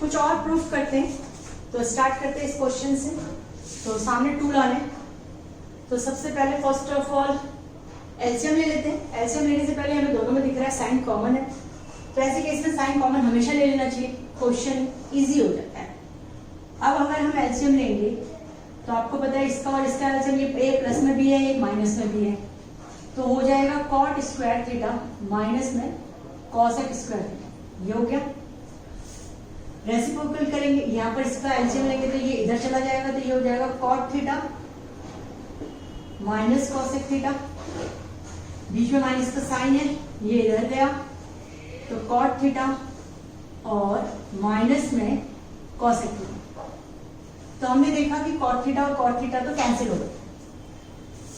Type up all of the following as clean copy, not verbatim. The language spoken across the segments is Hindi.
कुछ और प्रूफ करते हैं। तो स्टार्ट करते हैं इस क्वेश्चन से। तो सामने 2 लाने, तो सबसे पहले फर्स्ट ऑफ ऑल एलसीएम ले लेते हैं। एलसीएम लेने से पहले हमें दोनों में दिख रहा है साइन कॉमन है, तो ऐसे केस में साइन कॉमन हमेशा ले लेना चाहिए, क्वेश्चन इजी हो जाता है। अब अगर हम एलसीएम लेंगे तो आपको पता है इसका और इसका एलसीएम ये एक प्लस में भी है एक माइनस में भी है, तो हो जाएगा कॉट स्क्वायर थीटा माइनस में कॉसेक स्क्वायर थीटा। ये हो गया। रेसिप्रोकल करेंगे, यहाँ पर इसका एलसीएम लेंगे तो ये इधर चला जाएगा, तो ये हो जाएगा cot theta minus cosec theta, बीच में माइनस का साइन है, ये इधर गया तो कॉट थीटा और माइनस में कॉसेक थीटा। तो हमने देखा कि कॉट थीटा और कॉट थीटा तो कैंसिल हो गए।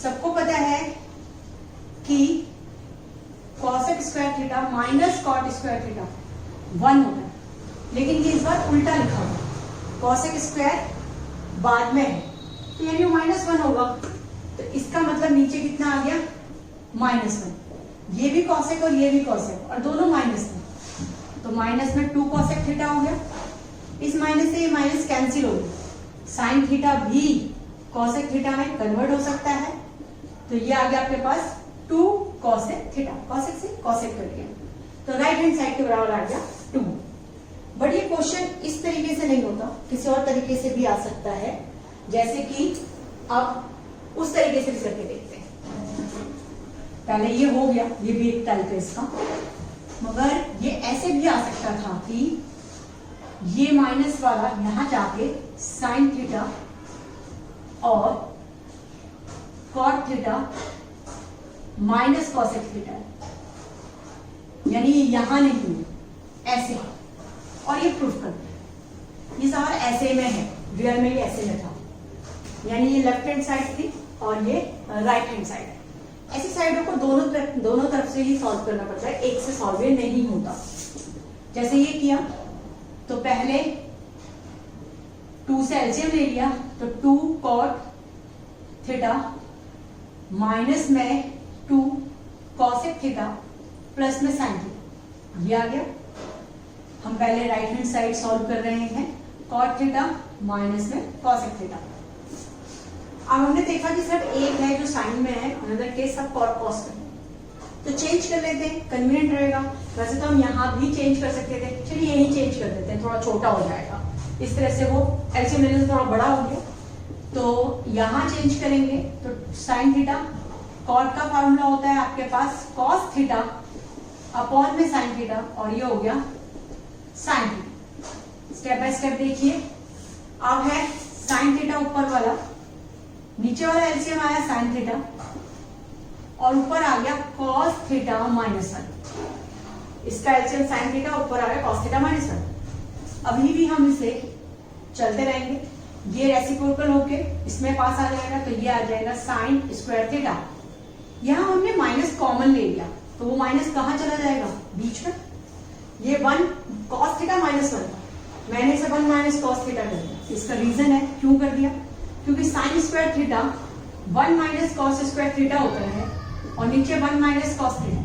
सबको पता है कि cosec square theta minus cot square theta 1 होता है, लेकिन ये इस बार उल्टा लिखा हुआ है, कॉसेक स्क्वायर बाद में है तो यानी -1 होगा। तो इसका मतलब नीचे कितना आ गया -1। ये भी कॉसेक और ये भी कॉसेक और दोनों माइनस में, तो माइनस में 2 कॉसेक थीटा हो गया। इस माइनस से ये माइनस कैंसिल हो गया, साइन थीटा भी कॉसेक थीटा में कन्वर्ट हो सकता है, तो ये आ गया आपके पास 2 कॉसेक थीटा, कॉसेक से कॉसेक कट गया, तो राइट हैंड साइड के बराबर आ गया 2। बट ये क्वेश्चन इस तरीके से नहीं होता, किसी और तरीके से भी आ सकता है, जैसे कि अब उस तरीके से भी करके देखते हैं। पहले ये हो गया, ये भी एक टाइप है इसका, मगर ये ऐसे भी आ सकता था कि ये माइनस वाला यहां जाके साइन थीटा और cot theta minus cosec theta, यानी ये यहां नहीं है, ऐसे, और ये प्रूफ करते हैं। ये सवाल ऐसे में है, रियल में ये ऐसे में था, यानी ये लेफ्ट हैंड साइड थी और ये राइट हैंड साइड है। ऐसी साइडों को दोनों तरफ से ही सॉल्व करना पड़ता है, एक से सॉल्व नहीं होता। जैसे ये किया तो पहले 2 से एलसीएम ले लिया, तो 2 कॉट थीटा माइनस में 2 कॉसेक थीटा प्लस में साइन थीटा, ये आ गया। हम पहले राइट हैंड साइड सॉल्व कर रहे हैं, कॉट थीटा माइनस में कॉसेक थीटा। अब हमने देखा कि सिर्फ एक है जो साइन में है, अनदर केस सब कॉट कॉस में, तो चेंज कर लेते हैं, कन्वीनियंट रहेगा। वैसे तो हम यहाँ भी चेंज कर सकते थे, चलिए यही चेंज कर देते हैं, थोड़ा छोटा हो जाएगा, इस तरह से वो एलसीएम लेने से थोड़ा बड़ा हो गया, तो यहाँ चेंज करेंगे तो साइन थीटा, कॉट का फॉर्मूला होता है आपके पास कॉस थीटा अपॉन में साइन थीटा, और ये हो गया sine theta. Step by step देखिए। अब है साइन थीटा ऊपर वाला, नीचे वाला एलसीएम आया साइन थीटा और ऊपर आ गया कॉस थीटा -1। इसका एलसीएम साइन थीटा, ऊपर आ गया कॉस थीटा -1। अभी भी हम इसे चलते रहेंगे, ये रेसिप्रोकल होके इसमें पास आ जाएगा, तो ये आ जाएगा साइन स्क्वायर थीटा। यहां हमने माइनस कॉमन ले लिया, तो वो माइनस कहां चला जाएगा, बीच में। ये 1 कॉस थीटा -1, मैंने इसे 1 माइनस कॉस थीटा कर दिया। इसका रीजन है क्यों कर दिया, क्योंकि sign square theta 1 minus cos square theta होता है और नीचे 1 माइनस कॉस थीटा।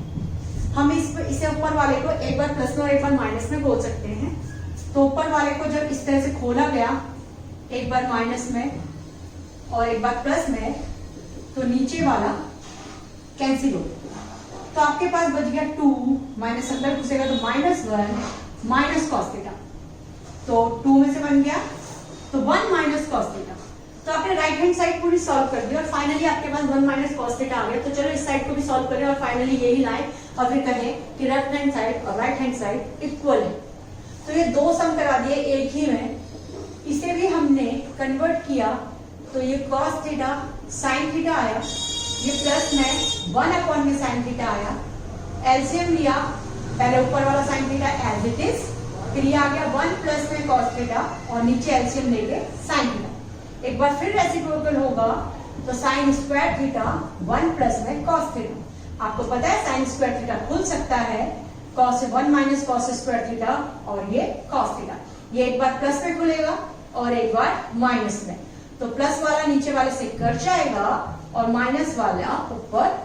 हम इसे ऊपर वाले को एक बार प्लस में और एक बार माइनस में खोल सकते हैं। तो ऊपर वाले को जब इस तरह से खोला गया, एक बार माइनस में और एक बार प्लस में, तो नीचे वाला कैंसिल हो गया, तो आपके पास बच गया 2 माइनस अंदर घुसेगा तो -1 माइनस कॉस थीटा, तो 2 में से बन गया तो 1 माइनस कॉस थीटा। तो आपने राइट हैंड साइड पूरी सॉल्व कर दी और फाइनली आपके पास 1 माइनस कॉस थीटा आ गया। तो चलो इस साइड को भी सॉल्व करें और फाइनली यही लाए और फिर कहें कि लेफ्ट हैंड साइड और राइट हैंड साइड इक्वल है। तो ये 2 सम करा दिए एक ही में, इसे भी हमने कन्वर्ट किया, तो ये कॉस थीटा साइन थीटा आया, ये प्लस में 1 अपॉन में साइन थीटा आया। एलसीएम लिया, पहले ऊपर वाला sine theta as it is, फिर ये आ गया 1 प्लस में कॉस थीटा और नीचे एलसीएम लेके साइन थीटा। एक बार फिर रेसिप्रोकल होगा तो साइन स्क्वायर थीटा 1 प्लस में कॉस थीटा। आपको पता है साइन स्क्वायर थीटा खुल सकता है, cos 1 minus cos square theta और ये कॉस थीटा। ये एक बार प्लस में खुलेगा और एक बार माइनस में, तो प्लस वाला नीचे वाले से कट जाएगा और माइनस वाला ऊपर,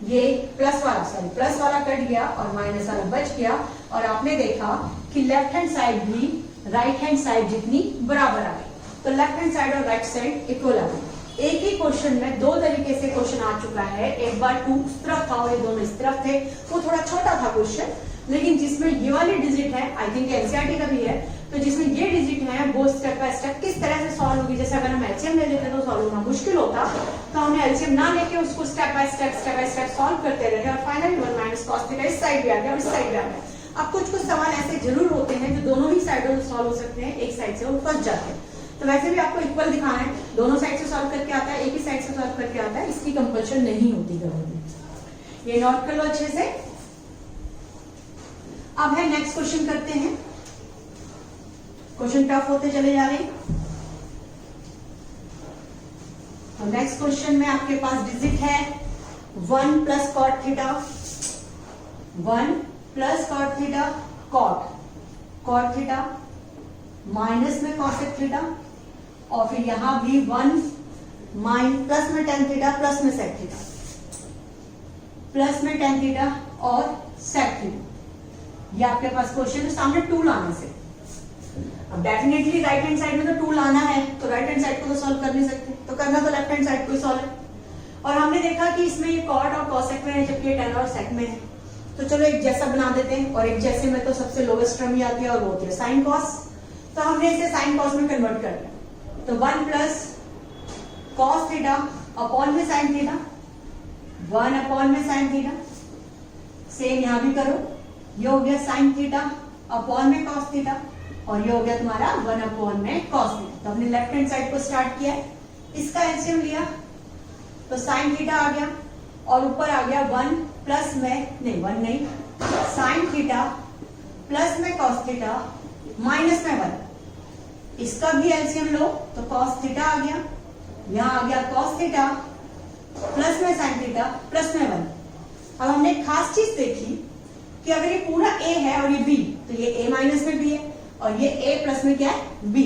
ये प्लस वाला कट गया और माइनस वाला बच गया। और आपने देखा कि लेफ्ट हैंड साइड भी राइट हैंड साइड जितनी बराबर आ गई, तो लेफ्ट हैंड साइड और राइट साइड इक्वल आ गई। एक ही क्वेश्चन में दो तरीके से क्वेश्चन आ चुका है, एक बार 2 उस तरफ था और ये दोनों इस तरफ थे, वो थोड़ा छोटा था क्वेश्चन, लेकिन जिसमें ये वाली डिजिट है, आई थिंक एनसीईआरटी का भी है, तो जिसमें ये डिजिट है वो स्टेप बाय स्टेप किस तरह से सॉल्व होगी। जैसे अगर हम एलसीएम ले लेते तो सॉल्व होना मुश्किल होता, तो हमने एलसीएम ना लेके उसको स्टेप बाय स्टेप सॉल्व करते रहे और फाइनली 1 माइनस कॉस थीटा इस साइड भी आ गया और इस साइड भी आ गया। अब कुछ सवाल ऐसे जरूर होते हैं जो दोनों ही साइडों से सॉल्व हो सकते हैं, एक साइड से वो फंस जाते हैं, तो वैसे भी आपको इक्वल दिखाना है, दोनों साइड से सॉल्व करके आता है, एक ही साइड से सॉल्व करके आता है, इसकी कंपल्शन नहीं होती कभी। ये नोट कर लो अच्छे से। अब है नेक्स्ट क्वेश्चन करते हैं, क्वेश्चन टफ होते चले जा रहे हैं। तो नेक्स्ट क्वेश्चन में आपके पास डिजिट है 1 plus cot theta, 1 plus cot theta, cot theta minus में कॉसेक थीटा, और फिर यहां भी 1 प्लस में टेन थीटा प्लस में सेक थीटा, प्लस में टेन थीटा और सेक थीटा। ये आपके पास क्वेश्चन है सामने 2 लाने से। अब डेफिनेटली राइट हैंड साइड में तो 2 लाना है, तो राइट हैंड साइड को तो सॉल्व कर नहीं सकते, तो करना तो लेफ्ट हैंड साइड को ही सॉल्व है। और हमने देखा कि इसमें ये कॉट और कॉसेक में है, जबकि ये टेन और सेक में है, तो चलो एक जैसा बना देते हैं, और एक जैसे में तो सबसे लोवेस्ट टर्म ही आती है और वो होती है साइन कॉस, तो हमने इसे साइन कॉस में कन्वर्ट कर दिया। तो 1 प्लस कॉस थीटा अपॉन में साइन थीटा, 1 अपॉन में साइन थीटा, सेम यहां भी करो, ये हो गया साइन थीटा अपॉन में कॉस थीटा, और ये हो गया तुम्हारा 1 अपॉन में कॉस थीटा। तो हमने लेफ्ट हैंड साइड को स्टार्ट किया है, इसका एलसीएम लिया तो साइन थीटा आ गया, और ऊपर आ गया 1 प्लस में नहीं साइन थीटा प्लस में कॉस थीटा माइनस में 1, इसका भी एलसीएम लो तो कॉस थीटा आ गया, यहां आ गया कॉस थीटा प्लस में साइन थीटा प्लस में 1। अब हमने एक खास चीज देखी कि अगर ये पूरा a है और ये b, तो ये a माइनस में b है और ये a प्लस में क्या है b,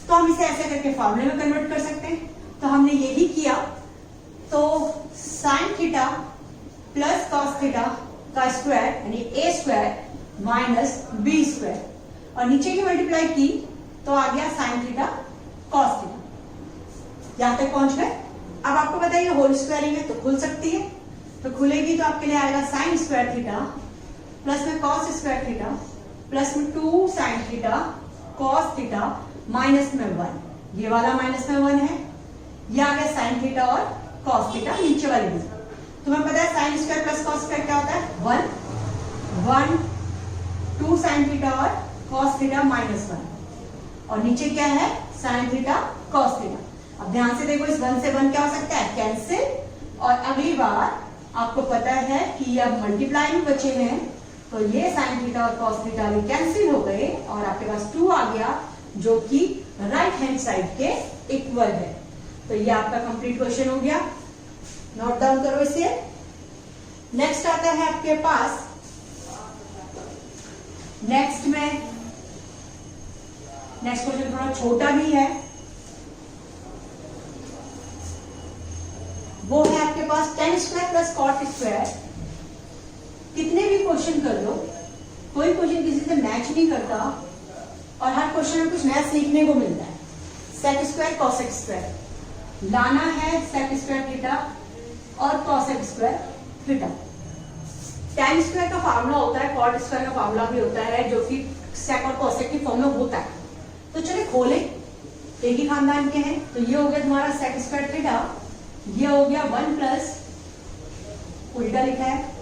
तो हम इसे ऐसे करके फॉर्मूले में कन्वर्ट कर सकते हैं। तो हमने यही किया, तो sine theta plus cos theta का स्क्वायर यानी a square minus b square, और नीचे की मल्टीप्लाई की तो आ गया साइन थीटा कॉस थीटा। यहां तक पहुंच गए। अब आपको बताइए होल स्क्वायरिंग है तो खुल सकती है, तो खुलेगी तो आपके लिए आएगा साइन स्क्वायर थीटा प्लस में कॉस स्क्वायर थीटा प्लस में 2 sine theta cos theta minus में 1, ये वाला माइनस में 1 है, ये आ गया साइन थीटा और कॉस थीटा नीचे वाली भी। तुम्हें पता है sign square plus cos square क्या होता है 1 2 साइन थीटा और कॉस थीटा माइनस 1, और नीचे क्या है साइन थीटा कॉस थीटा। अब ध्यान से देखो, इस 1 से 1 क्या हो सकता है कैंसिल, और अगली बार आपको पता है कि अब मल्टीप्लाई में बचे हैं, तो ये साइन थीटा और कॉस थीटा भी कैंसिल हो गए और आपके पास 2 आ गया जो कि राइट हैंड साइड के इक्वल है। तो ये आपका कंप्लीट क्वेश्चन हो गया, नोट डाउन करो इसे। नेक्स्ट आता है आपके पास, नेक्स्ट क्वेश्चन थोड़ा छोटा भी है, वो है आपके पास tan square plus cot square. कितने भी क्वेश्चन कर लो, कोई क्वेश्चन किसी से मैच नहीं करता और हर क्वेश्चन में कुछ नया सीखने को मिलता है। सेक स्क्वायर कॉसेक स्क्वायर लाना है, सेक स्क्वायर थीटा और cosec square theta. Ten square का फार्मूला होता है, कॉट स्क्वायर का फार्मूला भी होता है, जो कि सेक और कॉसेक की फॉर्म में होता है। तो चलिए खोले, एक ही खानदान के हैं, तो ये हो गया तुम्हारा सेक स्क्वायर थीटा, ये हो गया 1 प्लस उल्टा लिखा है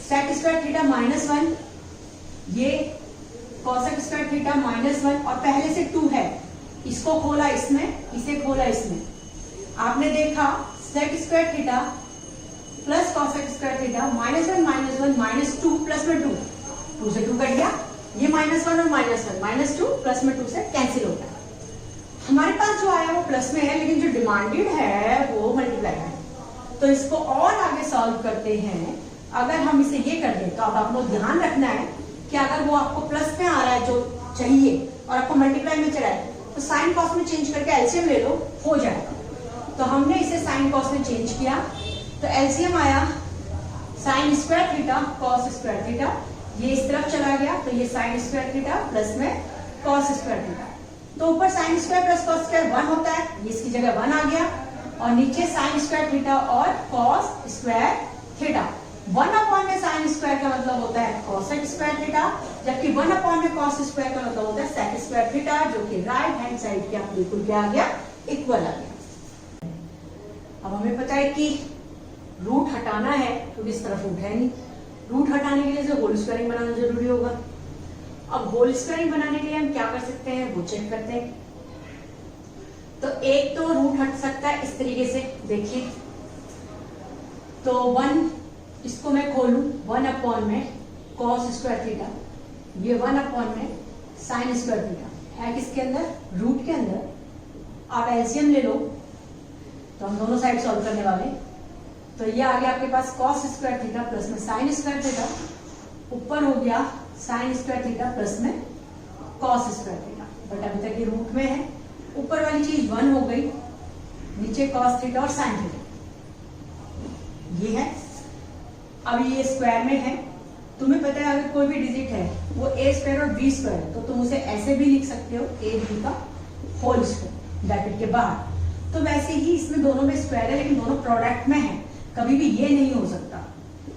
सेक स्क्वायर थीटा माइनस 1, ये कॉसेक स्क्वायर थीटा माइनस 1, और पहले से 2 है, इसको खोला इसमें, इसे खोला इसमें। आपने देखा sec square theta plus cosec square theta minus 1 minus 2 plus में 2 से 2 कट गया, ये माइनस 1 और माइनस 1 माइनस 2 प्लस में 2 से कैंसिल होता है। हमारे पास जो आया वो प्लस में है, लेकिन जो डिमांडेड है वो मल्टीप्लाई है। तो इसको और आगे सॉल्व करते हैं। अगर हम इसे ये कर दें तो अब आपको ध्यान रखना है कि अगर वो आपको प्लस में आ रहा है जो चाहिए और आपको मल्टीप्लाई में चला है, तो साइन कॉस में चेंज करके एलसीएम ले लो, हो जाएगा। तो हमने इसे साइन कॉस में चेंज किया, तो एलसीएम आया sign square theta cos square theta, ये इस तरफ चला गया तो ये साइन स्क्वायर थीटा प्लस में कॉस स्क्वायर थीटा। तो ऊपर sign square plus cos square 1 होता है, ये इसकी जगह 1 आ गया, और नीचे साइन स्क्वायर थीटा और कॉस स्क्वायर थीटा। 1 में साइन स्क्वायर का मतलब होता है कॉसेक स्क्वायर थीटा, जबकि 1 में कॉस स्क्वायर का मतलब होता है सेक स्क्वायर थीटा, जो कि राइट हैंड साइड के आप बिल्कुल क्या आ गया, इक्वल आ गया। अब हमें पता है कि रूट हटाना है, क्योंकि इस तरफ रूट है नहीं, रूट हटाने के लिए होल स्क्वायरिंग बनाना जरूरी होगा। अब होल स्क्वायरिंग बनाने के लिए हम क्या कर सकते हैं वो चेक करते हैं। तो एक तो रूट हट सकता है इस तरीके से, देखिए तो 1, इसको मैं खोलूं 1 में कॉस स्क्वायर थीटा, ये 1 में साइन स्क्वायर थीटा है किसके अंदर, रूट के अंदर। आप एलसीएम ले लो तो हम दोनों साइड सॉल्व करने वाले, तो ये आ गया आपके पास कॉस स्क्वायर थीटा प्लस में साइन स्क्वायर थीटा, ऊपर हो गया साइन स्क्वायर थीटा प्लस में कॉस स्क्वायर थीटा, बट अभी तक ये रूट में है। ऊपर वाली चीज 1 हो गई, नीचे कॉस थीटा और साइन थीटा, ये है। अब ये स्क्वायर में है, तुम्हें पता है अगर कोई भी डिजिट है वो ए स्क्वायर और बी स्क्वायर है, तो तुम उसे ऐसे भी लिख सकते हो ए बी का होल स्क्वायर ब्रैकेट के बाहर। तो वैसे ही इसमें दोनों में स्क्वायर है, लेकिन दोनों प्रोडक्ट में है, कभी भी ये नहीं हो सकता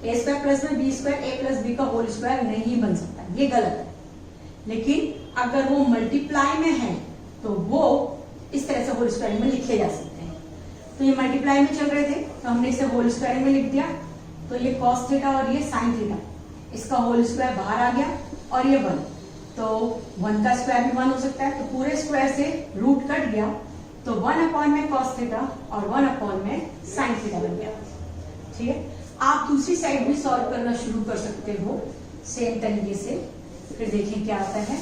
ए स्क्वायर प्लस में बी स्क्वायर ए प्लस बी का होल स्क्वायर नहीं बन सकता, ये गलत है। लेकिन अगर वो मल्टीप्लाई में है तो वो इस तरह से होल स्क्वायर में लिखे जा सकते हैं। तो ये मल्टीप्लाई में चल रहे थे तो हमने इसे होल स्क्वायर में लिख दिया, तो ये कॉस थीटा और ये साइन थीटा, इसका होल स्क्वायर बाहर आ गया, और ये 1, तो 1 का स्क्वायर भी 1 हो सकता है, तो पूरे स्क्वायर से रूट कट गया, तो 1 में कॉस थीटा और 1 में साइन थीटा बन गया। ठीक है, आप दूसरी साइड भी सॉल्व करना शुरू कर सकते हो सेम तरीके से, फिर देखें क्या आता है।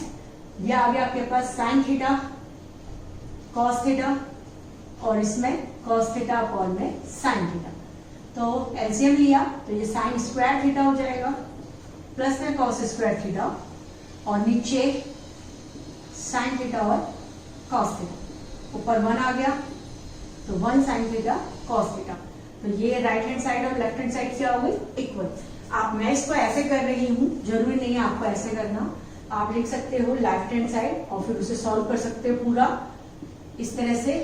ये आ गया आपके पास साइन थीटा कॉस थीटा, और इसमें कॉस थीटा अपॉन में साइन थीटा, तो एलसीएम लिया तो ये साइन स्क्वायर थीटा हो जाएगा प्लस में कॉस स्क्वायर थीटा, और नीचे साइन थीटा और कॉस थीटा, ऊपर 1 आ गया तो 1 साइन थीटा कॉस थीटा। तो ये राइट हैंड साइड और लेफ्ट हैंड साइड क्या हो गई, इक्वल। आप मैं इसको ऐसे कर रही हूं, जरूरी नहीं है आपको ऐसे करना, आप लिख सकते हो लेफ्ट हैंड साइड और फिर उसे सॉल्व कर सकते हो पूरा इस तरह से,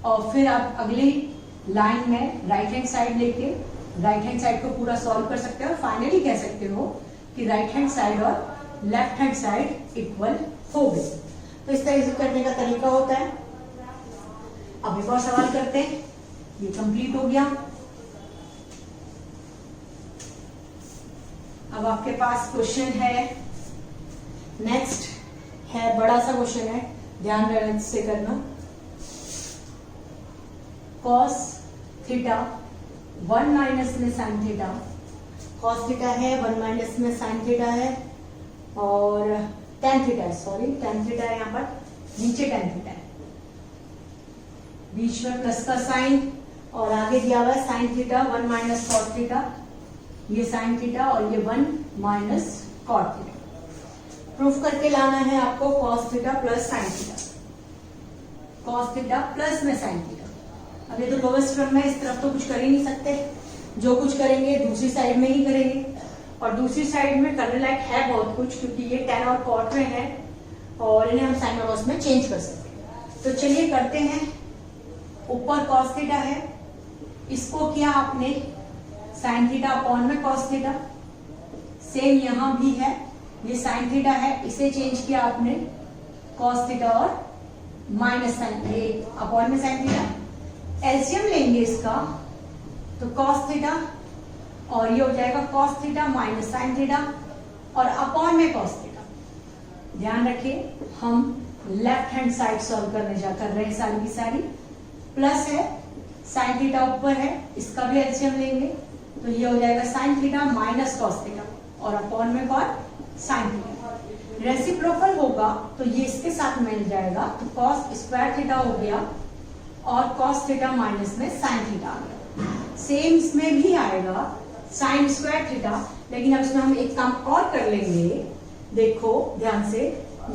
और फिर आप अगली लाइन में राइट हैंड साइड लेके राइट हैंड साइड को पूरा सॉल्व कर सकते हो, और फाइनली कह सकते हो कि राइट हैंड साइड और लेफ्ट हैंड साइड इक्वल हो गए। तो इस तरह से करने का तरीका होता है। अब एक और सवाल करते हैं, ये कंप्लीट हो गया। अब आपके पास क्वेश्चन है, नेक्स्ट है बड़ा सा क्वेश्चन है, ध्यान से करना। कॉस थीटा 1 माइनस में साइन थीटा, कॉस थीटा है 1 माइनस में साइन थीटा है, और टेन थीटा है, सॉरी टेन थीटा है, यहाँ पर नीचे टेन थीटा है, बीच में प्लस का साइन, और आगे दिया हुआ है sine theta 1 minus cos theta, ये साइन थीटा और ये 1 माइनस कॉट थीटा। प्रूफ करके लाना है आपको cos theta plus sine theta, cos theta plus में साइन थीटा। अब ये तो लोवेस्ट टर्म में, इस तरफ तो कुछ कर ही नहीं सकते, जो कुछ करेंगे दूसरी साइड में ही करेंगे, और दूसरी साइड में करने लायक है बहुत कुछ, क्योंकि ये टेन और कॉट में है और इन्हें हम साइन और कॉस में चेंज कर सकते हैं। तो चलिए करते हैं। ऊपर कॉस थीटा है, इसको किया आपने साइन थीटा अपॉन में कॉस थीटा, सेम यहां भी है, ये साइन थीटा है, इसे चेंज किया आपने कॉस थीटा और माइनस साइन, ये अपॉन में साइन थीटा। एलसीएम लेंगे इसका तो कॉस थीटा, और ये हो जाएगा cos theta minus sine theta, और अपॉन में कॉस थीटा। ध्यान रखिए हम लेफ्ट हैंड साइड सॉल्व करने जा कर रहे हैं सारी की सारी, प्लस है साइन थीटा ऊपर है, इसका भी एलसीएम लेंगे तो ये हो जाएगा sine theta minus cos theta, और अपॉन में कॉस साइन थीटा। रेसिप्रोकल होगा तो ये इसके साथ मिल जाएगा, तो कॉस स्क्वायर थीटा हो गया और कॉस थीटा माइनस में साइन थीटा आ गया। सेम इसमें भी आएगा साइन स्क्वायर थीटा, लेकिन अब इसमें हम एक काम और कर लेंगे, देखो ध्यान से,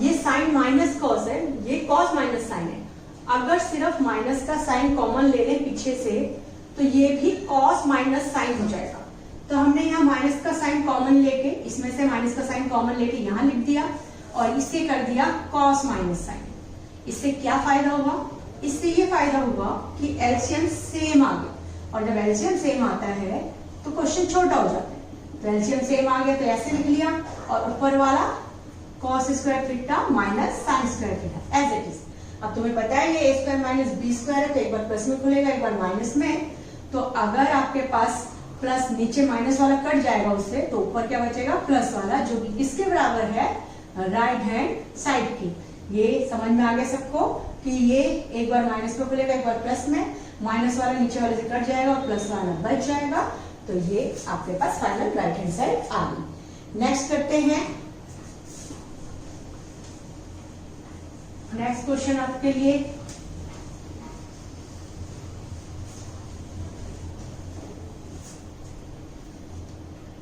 ये साइन माइनस कॉस है, ये कॉस माइनस साइन है। अगर सिर्फ माइनस का साइन कॉमन ले लें पीछे से तो ये भी कॉस माइनस साइन हो जाएगा, तो हमने यहाँ माइनस का साइन कॉमन लेके, इसमें से माइनस का साइन कॉमन लेके यहाँ लिख दिया और इससे कर दिया कॉस माइनस साइन। इससे क्या फायदा हुआ? इससे ये फायदा हुआ कि एलसीएम सेम आ गया, और जब एलसीएम सेम आता है तो क्वेश्चन छोटा हो जाता है। तो एलसीएम सेम आ गया तो ऐसे लिख लिया, और ऊपर वाला cos square theta minus sine square theta as it is. अब तुम्हें पता है ये a square minus b square है, तो एक बार प्लस में खुलेगा एक बार माइनस में। तो अगर आपके पास प्लस नीचे माइनस वाला कट जाएगा उससे, तो ऊपर क्या बचेगा? प्लस वाला, जो कि किसके बराबर है? राइट हैंड साइड की। ये समझ में आ गया सबको कि ये एक बार माइनस में खुलेगा एक बार प्लस में, माइनस वाला नीचे वाले से कट जाएगा और प्लस वाला बच जाएगा। तो ये आपके पास फाइनल राइट हैंड साइड आ गई। नेक्स्ट करते हैं। नेक्स्ट क्वेश्चन आपके लिए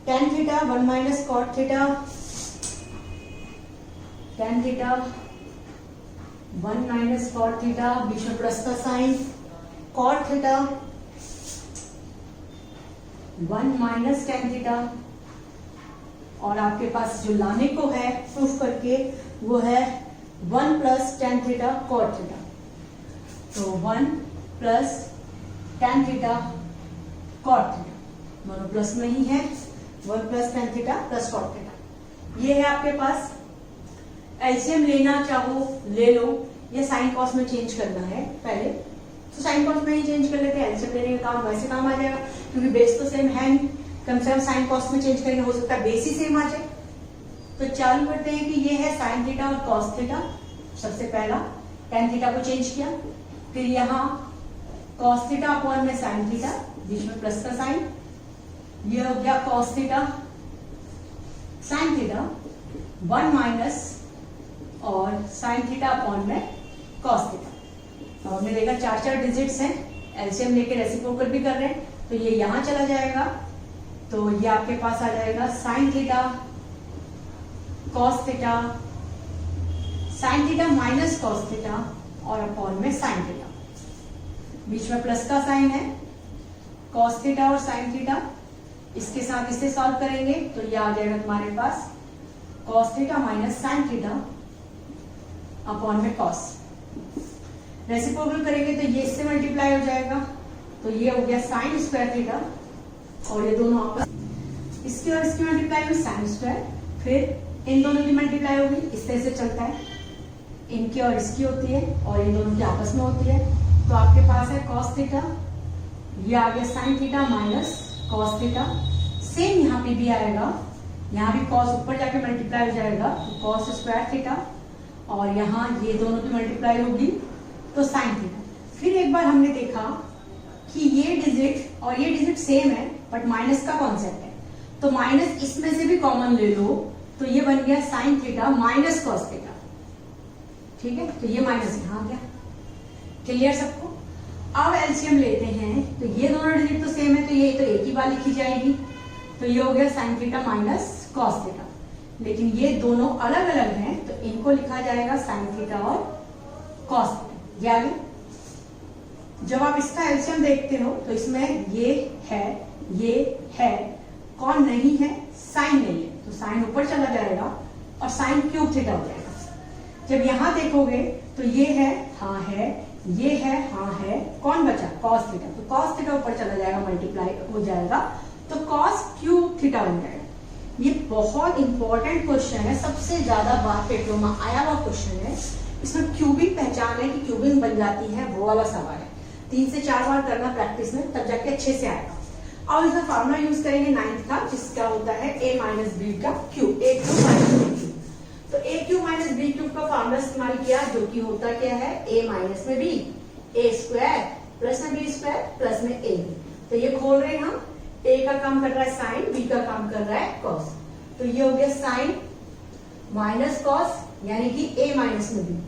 tan theta 1 minus cot theta, tan theta 1 minus cot theta, बीच में प्लस का sign, cot theta 1 minus tan theta, और आपके पास जो लाने को है प्रूफ करके वो है 1 plus tan theta cot theta. तो 1 plus tan theta cot theta, दोनों प्लस में ही है। 1 plus tan theta plus cot theta, ये है आपके पास। एलसीएम लेना चाहो ले लो, ये साइन कॉस में चेंज करना है पहले, तो साइन कॉस में ही चेंज कर लेते हैं। एलसीएम लेने का काम वैसे काम आ जाएगा, क्योंकि बेस तो सेम है नहीं। कम से कम साइन कॉस में चेंज करेंगे, हो सकता है बेस ही सेम आ जाए। तो चालू करते हैं कि ये है साइन थीटा और कॉस थीटा। सबसे पहला tan थीटा को चेंज किया, फिर यहाँ कॉस थीटा अपॉन में साइन थीटा, बीच में प्लस का साइन, ये हो गया cos theta sine theta 1 minus और साइन थीटा अपॉन में कॉस थीटा। तो हमने देखा 4 डिजिट्स हैं, एलसीएम लेके रेसिप्रोकल भी कर रहे हैं, तो ये यहां चला जाएगा, तो ये आपके पास आ जाएगा sine theta cos theta, sine theta minus cos theta और अपॉन में साइन थीटा, बीच में प्लस का साइन है, कॉस थीटा और साइन थीटा। इसके साथ इसे सॉल्व करेंगे तो ये आ जाएगा तुम्हारे पास cos theta minus sine theta upon में कॉस। रेसिप्रोकल करेंगे तो ये इससे मल्टीप्लाई हो जाएगा, तो ये हो गया साइन स्क्वायर थीटा, और ये दोनों आपस इसकी और इसकी मल्टीप्लाई हुई साइन स्क्वायर, फिर इन दोनों की मल्टीप्लाई होगी। इस तरह से चलता है, इनकी और इसकी होती है और इन दोनों की आपस में होती है। तो आपके पास है कॉस थीटा, ये आ गया sine theta minus cos theta. Same यहाँ पे भी आएगा, यहाँ भी कॉस ऊपर जाके मल्टीप्लाई हो जाएगा, तो कॉस स्क्वायर थीटा, और यहाँ ये दोनों की मल्टीप्लाई होगी तो साइन थीटा। फिर एक बार हमने देखा कि ये डिजिट और ये डिजिट सेम है, बट माइनस का कॉन्सेप्ट है, तो माइनस इसमें से भी कॉमन ले लो, तो ये बन गया sine theta minus cos theta. ठीक है, तो ये माइनस यहाँ आ गया। क्लियर सबको? अब एलसीएम लेते हैं, तो ये दोनों डिजिट तो सेम है, तो ये तो एक ही बार लिखी जाएगी, तो ये हो गया sine theta minus cos theta. लेकिन ये दोनों अलग अलग हैं, तो इनको लिखा जाएगा साइन थीटा और कॉस थीटा। ये आ गया। जब आप इसका एलसीएम देखते हो तो इसमें ये है, कौन नहीं है? साइन नहीं है, तो साइन ऊपर चला जाएगा और साइन क्यूब थीटा हो जाएगा। जब यहां देखोगे तो ये है, हाँ है, ये है, हाँ है, कौन बचा? कॉस थीटा, तो कॉस थीटा ऊपर चला जाएगा, मल्टीप्लाई हो जाएगा, तो कॉस क्यूब थीटा बन जाएगा। ये बहुत इंपॉर्टेंट क्वेश्चन है, सबसे ज्यादा बार पेपरों में आया हुआ क्वेश्चन है। इसमें क्यूबिंग पहचान है कि क्यूबिंग बन जाती है, वो वाला सवाल है। 3 से 4 बार करना प्रैक्टिस में, तब जाके अच्छे से आएगा। और इसमें फार्मूला यूज करेंगे 9th का, जिसका होता है a माइनस बी का cube, a cube minus b cube. तो a cube minus b cube का फार्मूला इस्तेमाल किया, जो कि होता क्या है? a माइनस में b, a स्क्वायर प्लस में b स्क्वायर प्लस में a। तो ये खोल रहे हैं हम, a का काम कर रहा है साइन, b का काम कर रहा है कॉस। तो ये हो गया साइन माइनस कॉस, यानी कि a माइनस में b,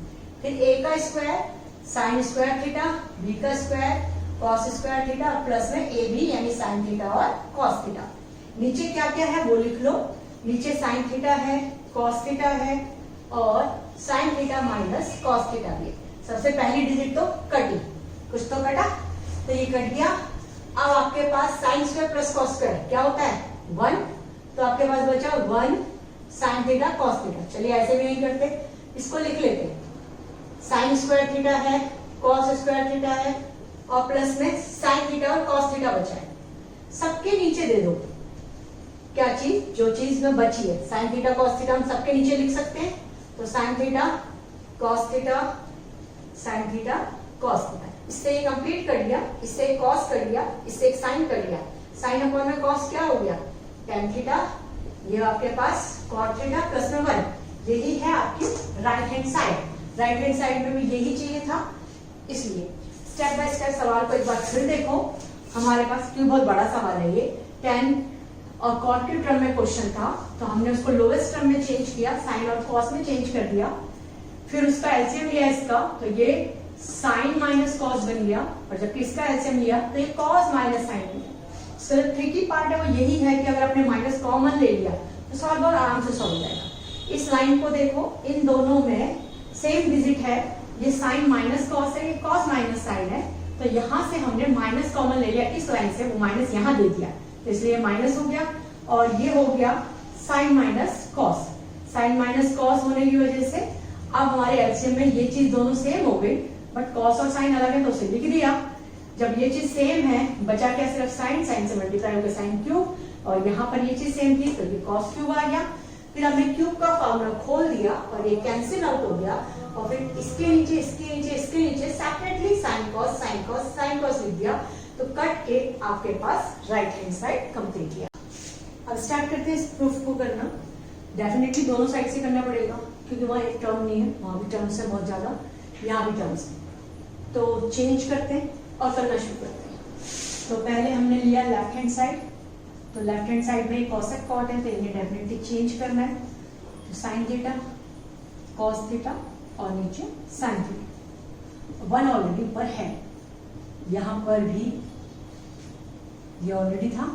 फिर a का square sine square theta, b का square cos square theta plus में a b यानी साइन थीटा और कॉस थीटा। नीचे क्या क्या है वो लिख लो। नीचे साइन थीटा है, कॉस थीटा है और sine theta minus cos theta भी। सबसे पहली डिजिट तो कटी, कुछ तो कटा, तो ये कट गया। अब आपके पास sine square plus cos square क्या होता है 1, तो आपके पास बचा 1 साइन थीटा कॉस थीटा। चलिए ऐसे भी नहीं करते, इसको लिख लेते हैं, साइन स्क्वायर थीटा है, कॉस स्क्वायर थीटा है और प्लस में साइन थीटा और कॉस थीटा बचा है। सबके नीचे दे दो क्या चीज, जो चीज में बची है साइन थीटा कॉस थीटा हम सबके नीचे लिख सकते हैं। तो sine theta cos theta, sine theta cos theta, इससे ये कंप्लीट कर दिया, इससे एक कॉस कर दिया, इससे एक साइन कर दिया। साइन अपॉन में कॉस क्या हो गया टेन थीटा, ये आपके पास कॉट थीटा प्लस में 1, यही है आपकी right hand side. Right hand side में भी यही चाहिए था, इसलिए स्टेप बाय स्टेप सवाल को एक बार फिर देखो हमारे पास, क्यों बहुत बड़ा सवाल है ये। टेन और कॉट के टर्म में क्वेश्चन था, तो हमने उसको लोएस्ट टर्म में चेंज किया, साइन और कॉस में चेंज कर दिया, फिर उसका एलसीएम लिया इसका, तो ये साइन माइनस कॉस बन गया, और जबकि इसका एलसीएम लिया तो ये कॉस माइनस साइन बन गया। सो ट्रिकी पार्ट है वो यही है कि अगर आपने माइनस कॉमन ले लिया तो सॉल्व बहुत आराम से सॉल्व हो जाएगा। इस लाइन को देखो, इन दोनों में सेम डिजिट है, ये साइन माइनस कॉस है, ये कॉस माइनस साइन है, तो यहां से हमने माइनस कॉमन ले लिया इस लाइन से, वो माइनस यहां दे दिया, तो इसलिए माइनस हो गया, और ये हो गया sine minus cos. Sine minus cos होने की वजह से अब हमारे एलसीएम में ये चीज दोनों सेम हो गई, बट कॉस और साइन अलग है तो उसे लिख दिया। जब ये चीज सेम है, बचा क्या सिर्फ साइन, साइन से मल्टीप्लाई हो गया साइन क्यूब, और यहाँ पर ये चीज सेम थी तो ये कॉस क्यूब आ गया। फिर हमने क्यूब का फॉर्मूला खोल दिया और ये कैंसिल आउट हो गया, और फिर इसके नीचे इसके नीचे इसके नीचे separately sine cos sine cos sine cos लिख दिया, तो कट के आपके पास राइट हैंड साइड कंप्लीट किया। अब स्टार्ट करते हैं इस प्रूफ को करना। डेफिनेटली दोनों साइड से करना पड़ेगा, क्योंकि वहां एक टर्म नहीं है, वहां भी टर्म्स है बहुत ज्यादा, यहाँ भी टर्म्स है, तो चेंज करते हैं और करना शुरू करते हैं। तो पहले हमने लिया लेफ्ट हैंड साइड, तो लेफ्ट हैंड साइड में कॉसेक कॉट है, तो इन्हें डेफिनेटली चेंज करना है, तो साइन थीटा कॉस थीटा और नीचे साइन थीटा। 1 ऑलरेडी ऊपर है, यहां पर भी ये ऑलरेडी था,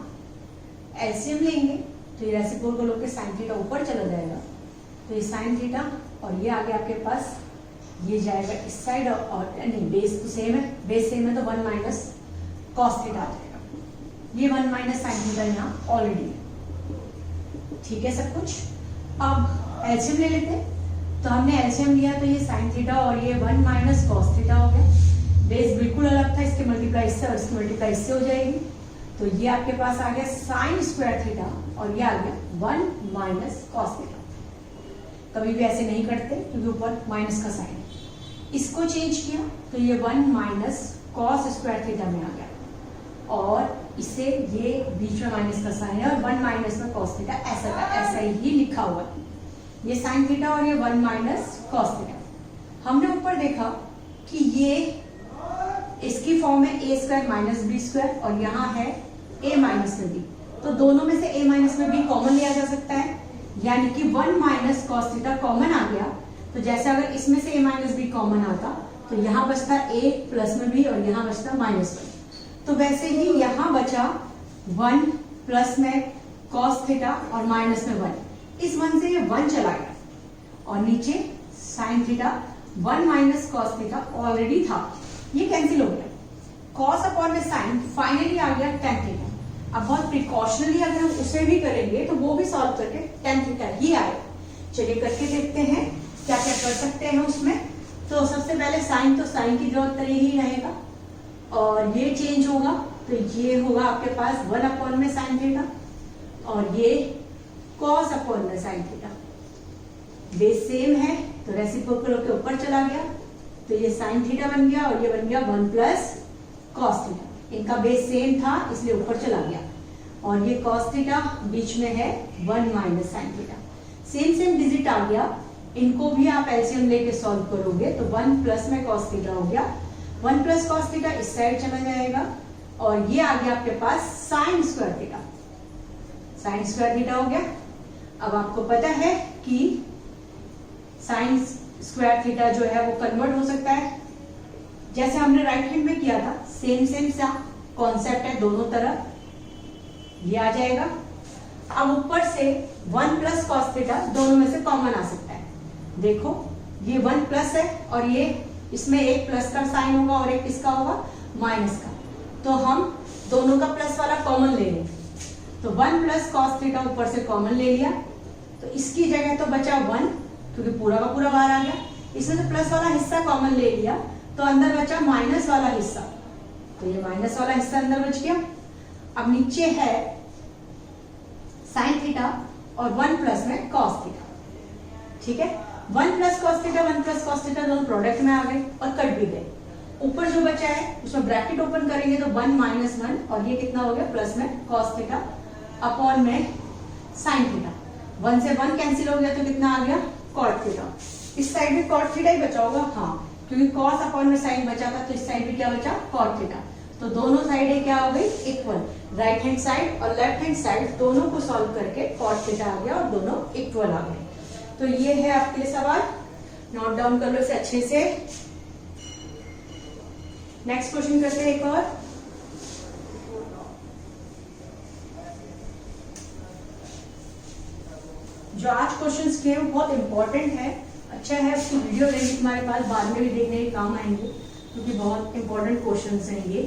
एलसीएम लेंगे तो ये रेसिप्रोकल होकर साइन थीटा ऊपर चला जाएगा, तो ये साइन थीटा और ये आगे आपके पास ये जाएगा इस साइड, और नहीं बेस तो सेम है, बेस सेम है तो 1 माइनस कॉस थीटा आ जाएगा, ये 1 माइनस साइन थीटा यहाँ ऑलरेडी है। ठीक है सब कुछ। अब एलसीएम ले लेते हैं, तो हमने एलसीएम लिया तो ये साइन थीटा और ये 1 माइनस कॉस थीटा हो गया। बेस बिल्कुल अलग था, इसके मल्टीप्लाई इससे और इसकी मल्टीप्लाई इससे हो जाएगी, तो ये आपके पास आ गया साइन स्क्वायर थीटा और ये आ गया 1 माइनस कॉस थीटा। कभी भी ऐसे नहीं करते क्योंकि ऊपर माइनस का साइन है। इसको चेंज किया तो ये 1 माइनस कॉस स्क्वायर थीटा में आ गया, और इसे ये बीच में माइनस का साइन है और 1 माइनस में कॉस थीटा, ऐसा ही लिखा हुआ है, ये साइन थीटा और ये 1 माइनस कॉस थीटा। हमने ऊपर देखा कि ये इसकी फॉर्म है ए स्क्वायर माइनस बी स्क्वायर, और यहाँ है ए माइनस में बी, तो दोनों में से ए माइनस में बी कॉमन लिया जा सकता है, यानी कि 1 माइनस कॉस थीटा कॉमन आ गया। तो जैसे अगर इसमें से ए माइनस बी कॉमन आता तो यहाँ बचता ए प्लस में बी और यहाँ बचता माइनस में, तो वैसे ही यहाँ बचा 1 प्लस में कॉस थीटा और माइनस में 1, इस 1 से ये 1 चला गया, और नीचे sine theta 1 minus cos theta already था, ये कैंसिल हो गया, कॉस अपॉन में साइन फाइनली आ गया tan थीटा। अब बहुत प्रिकॉशनली अगर हम उसे भी करेंगे तो वो भी सॉल्व करके tan थीटा ही आएगा। चलिए करके देखते हैं क्या क्या कर सकते हैं उसमें। तो सबसे पहले साइन, तो साइन की जरूरत ही रहेगा, और ये चेंज होगा तो ये होगा आपके पास 1 अपॉन में साइन थीटा, और ये कॉस अपॉन में साइन थीटा, बेस सेम है तो रेसिप्रोकल होकर ऊपर चला गया, तो ये साइन थीटा बन गया और ये बन गया 1 प्लस कॉस थीटा, इनका बेस सेम था इसलिए ऊपर चला गया, और ये कॉस थीटा बीच में है 1 minus sine theta, same digit आ गया, इनको भी आप एलसीएम लेके सॉल्व करोगे तो 1 प्लस में कॉस थीटा हो गया, 1 प्लस कॉस थीटा इस साइड चला जाएगा, और ये आ गया आपके पास sine square theta, sine square theta हो गया। अब आपको पता है कि साइन स्क्वायर थीटा जो है वो कन्वर्ट हो सकता है, जैसे हमने राइट हैंड में किया था, सेम सा कॉन्सेप्ट है दोनों तरफ, ये आ जाएगा। अब ऊपर से 1 प्लस कॉस थीटा दोनों में से कॉमन आ सकता है, देखो ये 1 प्लस है और ये इसमें एक प्लस का साइन होगा और एक किसका होगा माइनस का, तो हम दोनों का प्लस वाला कॉमन ले लें। तो 1 प्लस कॉस थीटा ऊपर से कॉमन ले लिया, तो इसकी जगह तो बचा 1, क्योंकि पूरा का पूरा बाहर आ गया। इसमें से प्लस वाला हिस्सा कॉमन ले लिया, तो अंदर बचा माइनस वाला हिस्सा, तो ये माइनस वाला हिस्सा अंदर बच गया। अब नीचे है साइन थीटा और 1 प्लस में कॉस थीटा, ठीक है। 1 plus cos theta 1 plus cos theta दोनों प्रोडक्ट में आ गए और कट भी गए। ऊपर जो बचा है उसमें ब्रैकेट ओपन करेंगे तो 1 माइनस 1, और ये कितना हो गया प्लस में कॉस थीटा अपॉन में साइन थीटा। 1 से 1 कैंसिल हो गया तो कितना आ गया कॉट थीटा। इस साइड में कॉट थीटा ही बचा होगा, हाँ, क्योंकि कॉस अपॉन में साइन बचा था, तो इस साइड में क्या बचा कॉट थीटा। तो दोनों साइडें क्या हो गई इक्वल, राइट हैंड साइड और लेफ्ट हैंड साइड दोनों को सॉल्व करके कॉट थीटा आ गया और दोनों इक्वल आ गए। तो ये है आपके लिए सवाल, नोट डाउन कर लो इसे अच्छे से। नेक्स्ट क्वेश्चन करते हैं एक और। जो आज क्वेश्चंस किए वो बहुत इंपॉर्टेंट है, अच्छा है उसकी वीडियो रहेगी तुम्हारे पास, बाद में भी देखने के काम आएंगे, क्योंकि बहुत इंपॉर्टेंट क्वेश्चंस हैं ये।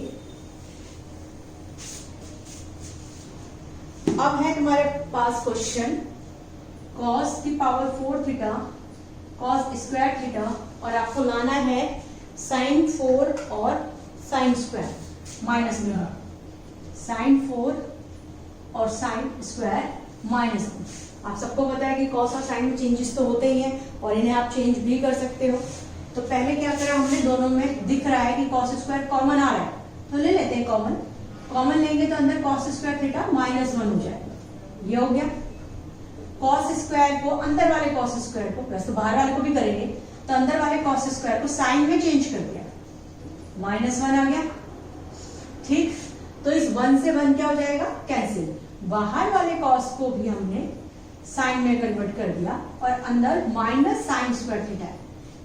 अब है तुम्हारे पास क्वेश्चन cos की power 4 theta cos square theta, और आपको लाना है sin 4 और sin स्क्वायर माइनस में, sin 4 और sin स्क्वायर माइनस में। आप सबको पता है कि cos और sin में चेंजेस तो होते ही हैं और इन्हें आप चेंज भी कर सकते हो। तो पहले क्या करा हमने, दोनों में दिख रहा है कि cos स्क्वायर कॉमन आ रहा है, तो ले लेते हैं कॉमन। कॉमन लेंगे तो अंदर cos स्क्वायर थीटा माइनस 1 हो जाएगा, ये हो गया। cos स्क्वायर को, अंदर वाले cos स्क्वायर को, प्लस तो बाहर वाले को भी करेंगे, तो अंदर वाले cos स्क्वायर को साइन में चेंज कर दिया, माइनस 1 आ गया, ठीक। तो इस 1 से 1 क्या हो जाएगा कैंसिल, बाहर वाले cos को भी हमने साइन में कन्वर्ट कर दिया और अंदर माइनस साइन स्क्वायर थीटा है।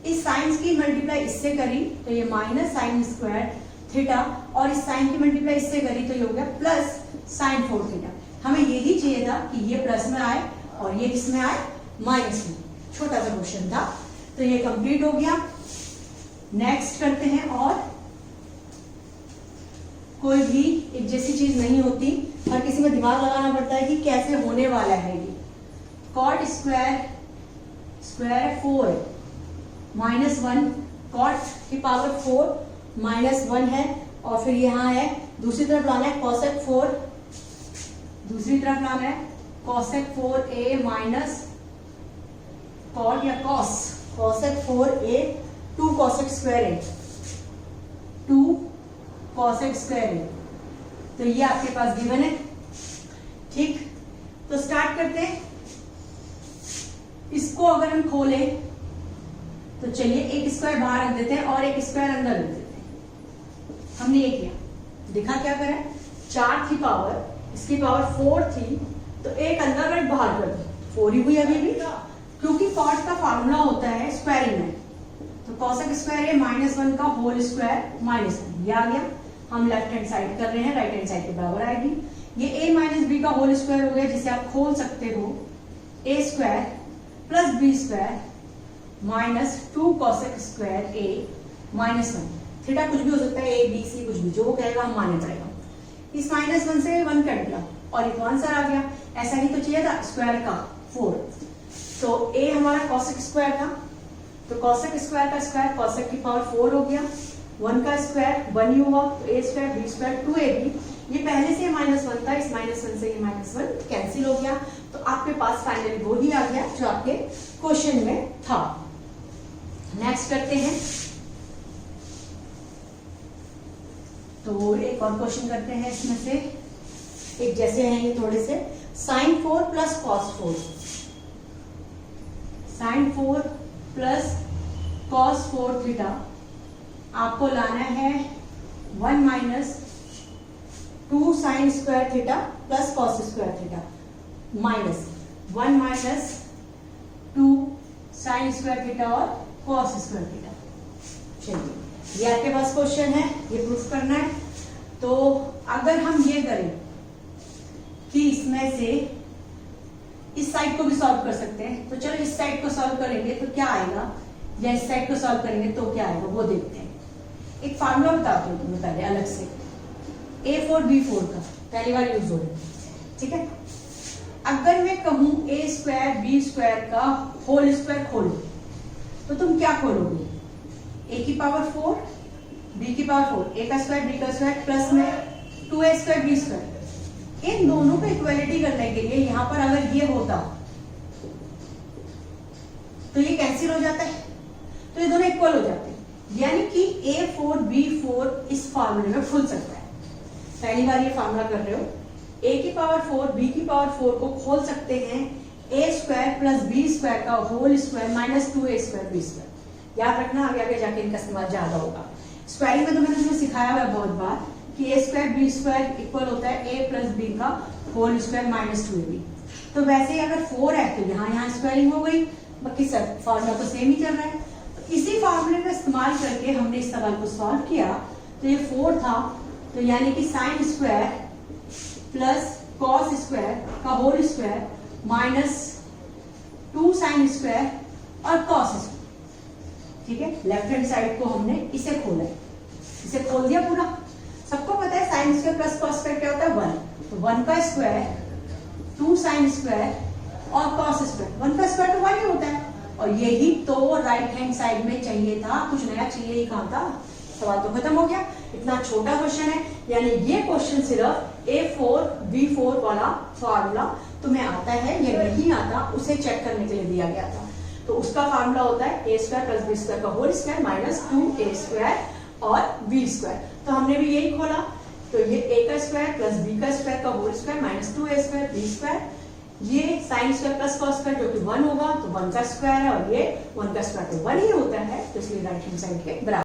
इस साइन की मल्टीप्लाई इससे करी तो ये माइनस साइन स्क्वायर थीटा, और इस साइन की मल्टीप्लाई इससे करी तो ये हो गया प्लस साइन 4 थीटा। हमें यही चाहिए था कि ये प्लस में आए और ये किस में आए माइनस में। छोटा सा क्वेश्चन था, तो ये कंप्लीट हो गया। नेक्स्ट करते हैं, और कोई भी एक जैसी चीज नहीं होती, हर किसी में दिमाग लगाना पड़ता है कि कैसे होने वाला है ये। Cot square square 4 minus 1, cot की पावर 4 माइनस 1 है, और फिर यहाँ है दूसरी तरफ लाना है कॉसेक 4, दूसरी तरफ लाना है कॉसेक 4a माइनस कॉट या cos cosec 4a 2 cosec square a 2 cosec square a। तो ये आपके पास गिवन है, ठीक। तो स्टार्ट करते हैं। इसको अगर हम खोलें तो चलिए एक स्क्वायर बाहर रख देते हैं और एक स्क्वायर अंदर रख देते हैं। हमने ये किया, देखा क्या करें, 4 थी पावर, इसकी पावर 4 थी, तो एक अंदर और बाहर कर दी, 4 ही हुई अभी भी, क्योंकि कॉट का फार्मूला होता है स्क्वायरिंग में। तो कॉसेक स्क्वायर है -1 का होल स्क्वायर -1, ये आ गया। हम लेफ्ट हैंड साइड कर रहे हैं, राइट हैंड साइड के बराबर आएगी। ये a माइनस बी का होल स्क्वायर हो गया, जिसे आप खोल सकते हो a square plus B square minus 2 cosec square a minus 1। Theta कुछ भी हो सकता है, a b c कुछ भी, जो वो कहेगा हम मानना पड़ेगा। इस -1 से 1 कट गया और एक आंसर आ गया। ऐसा ही तो चाहिए था स्क्वायर का 4, तो a हमारा कॉसेक स्क्वायर था, तो कॉसेक स्क्वायर का स्क्वायर कॉसेक की पावर 4 हो गया, 1 का स्क्वायर 1 ही हुआ, तो a square b square 2ab। ये पहले से -1 था, इस -1 से ये -1 कैंसिल हो गया, तो आपके पास फाइनली वो ही आ गया जो आपके क्वेश्चन में था। नेक्स्ट करते हैं, तो एक और क्वेश्चन करते हैं इसमें से, एक जैसे हैं ये थोड़े से। sin 4 plus cos 4, sin 4 plus cos 4 theta, आपको लाना है 1 minus 2 sine square theta plus cos square theta minus 1 minus 2 sine square theta और कॉस स्क्वायर थीटा। चलिए ये आपके पास क्वेश्चन है, ये प्रूफ करना है। तो अगर हम ये करें कि इसमें से इस साइड को भी सॉल्व कर सकते हैं, तो चलो इस साइड को सॉल्व करेंगे तो क्या आएगा, या इस साइड को सॉल्व करेंगे तो क्या आएगा वो देखते हैं। एक फार्मूला बताती हूँ तुम्हें पहले अलग से। A4 B4 का पहली बार यूज हो रहा है, ठीक है। अगर मैं कहूं ए स्क्वायर बी स्क्वायर का होल स्क्वायर खोलो तो तुम क्या खोलोगे? ए की पावर 4 बी की पावर 4, ए का स्क्वायर बी का स्क्वायर प्लस में 2a स्क्वायर बी स्क्वायर। इन दोनों को इक्वलिटी करने के लिए यहां पर अगर ये होता तो ये कैंसिल हो जाता है, तो ये दोनों इक्वल हो जाते हैं, यानी कि A4 B4 इस फार्मूले में खुल सकता है। पहली बार ये फार्मूला कर रहे हो, a की पावर 4 b की पावर 4 को खोल सकते हैं a square plus B square का whole square minus 2a square B square. याद रखना, आगे आगे जाके इनका इस्तेमाल ज्यादा होगा। स्क्वायरिंग में तो मैंने तुम्हें सिखाया हुआ है बहुत बार कि a square B square equal होता है a प्लस बी का होल स्क्वायर माइनस 2ab। तो वैसे ही अगर 4 है तो यहाँ स्क्वायरिंग हो गई, बाकी सब फॉर्मूला तो सेम ही चल रहा है। तो इसी फॉर्मूले का इस्तेमाल करके हमने इस सवाल को सॉल्व किया। तो ये 4 था, तो यानी कि sine square plus cos square का whole square minus 2 sine square और कॉस स्क्वायर, ठीक है। लेफ्ट हैंड साइड को हमने इसे खोला है, इसे खोल दिया पूरा। सबको पता है sign square plus cos square क्या होता है? 1। तो 1 का स्क्वायर 2 साइन स्क्वायर और कॉस स्क्वायर, 1 का स्क्वायर तो 1 ही होता है। और यही तो राइट हैंड साइड में चाहिए था, कुछ नया चाहिए ही कहां था। सवाल तो खत्म हो गया, इतना छोटा क्वेश्चन है। यानी ये क्वेश्चन सिर्फ A4 B4 वाला फार्मूला तुम्हें आता है या नहीं आता उसे चेक करने के लिए दिया गया था। तो उसका फार्मूला होता है a square plus B square का whole square minus 2a square और b स्क्वायर। तो हमने भी यही खोला, तो ये a का स्क्वायर प्लस b का स्क्वायर का whole square minus 2a square b square. ये sine square plus cos square जो कि 1 होगा, तो 1 का स्क्वायर है और ये 1 का स्क्वायर तो 1 ही होता है, तो इसलिए राइट हैंड साइड के बराबर।